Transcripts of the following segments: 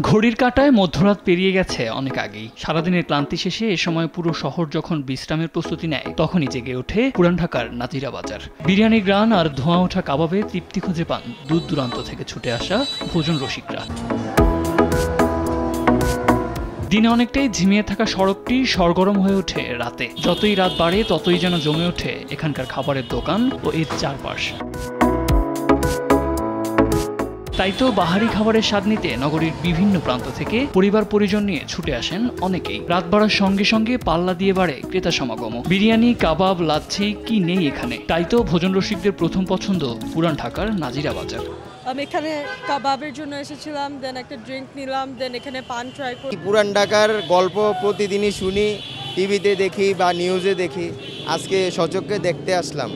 ঘড়ির কাঁটায় মধ্যরাত পেরিয়ে গেছে অনেক আগেই। সারাদিনের ক্লান্তি শেষে এ সময় পুরো শহর যখন বিশ্রামের প্রস্তুতি নেয়, তখনই জেগে ওঠে পুরান ঢাকার নাজিরা বাজার। বিরিয়ানি গ্রান আর ধোঁয়া ওঠা কাবাবে তৃপ্তি খুঁজে পান দূর দূরান্ত থেকে ছুটে আসা ভোজন রসিকরা। দিনে অনেকটাই ঝিমিয়ে থাকা সড়কটি সরগরম হয়ে ওঠে রাতে। যতই রাত বাড়ে ততই যেন জমে ওঠে এখানকার খাবারের দোকান ও এর চারপাশ। তাই তো বাহারি খাবারের স্বাদ নিতে নগরীর বিভিন্ন প্রান্ত থেকে পরিবার পরিজন নিয়ে ছুটে আসেন অনেকেই। রাত বাড়ার সঙ্গে সঙ্গে পাল্লা দিয়ে বাড়ে ক্রেতা সমাগমও। বিরিয়ানি, কাবাব, লাচ্ছি কি নেই এখানে। তাই তো ভোজন রসিকদের প্রথম পছন্দ পুরান ঢাকার নাজিরা বাজার। আমি এখানে কাবাবের জন্য এসেছিলাম, দেন একটা ড্রিঙ্ক নিলাম, দেন এখানে পান ট্রাই করি। পুরান ঢাকার গল্প প্রতিদিনই শুনি, টিভিতে দেখি বা নিউজে দেখি, আজকে সচক্ষে দেখতে আসলাম।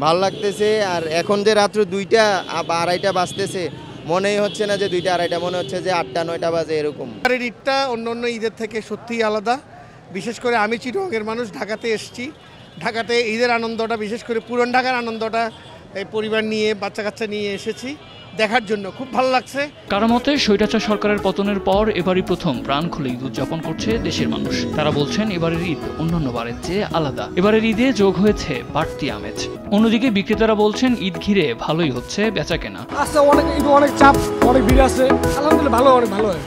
ভালো লাগতেছে। আর এখন যে রাত্র 2টা বা 2:30 বাজতেছে, মনেই হচ্ছে না যে 2টা 2:30, মনে হচ্ছে যে 8টা 9টা বাজে এরকম। ঈদটা অন্য অন্য ঈদের থেকে সত্যিই আলাদা। বিশেষ করে আমি চিটগাঁয়ের মানুষ, ঢাকাতে এসেছি। ঢাকাতে ঈদের আনন্দটা, বিশেষ করে পুরান ঢাকার আনন্দটা এই পরিবার নিয়ে, বাচ্চা কাচ্চা নিয়ে এসেছি দেখার জন্য। খুব ভালো লাগছে। কারো মতে স্বৈরাচার সরকারের পতনের পর এবারই প্রথম প্রাণ খুলে ঈদ উদযাপন করছে দেশের মানুষ। তারা বলছেন এবারের ঈদ অন্যান্য বারের চেয়ে আলাদা। এবারের ঈদে যোগ হয়েছে বাড়তি আমেজ। অন্যদিকে বিক্রেতারা বলছেন ঈদ ঘিরে ভালোই হচ্ছে বেচাকেনা। অনেক চাপ, অনেক ভিড় আছে। আলহামদুলিল্লাহ ভালো, অনেক ভালো হয়।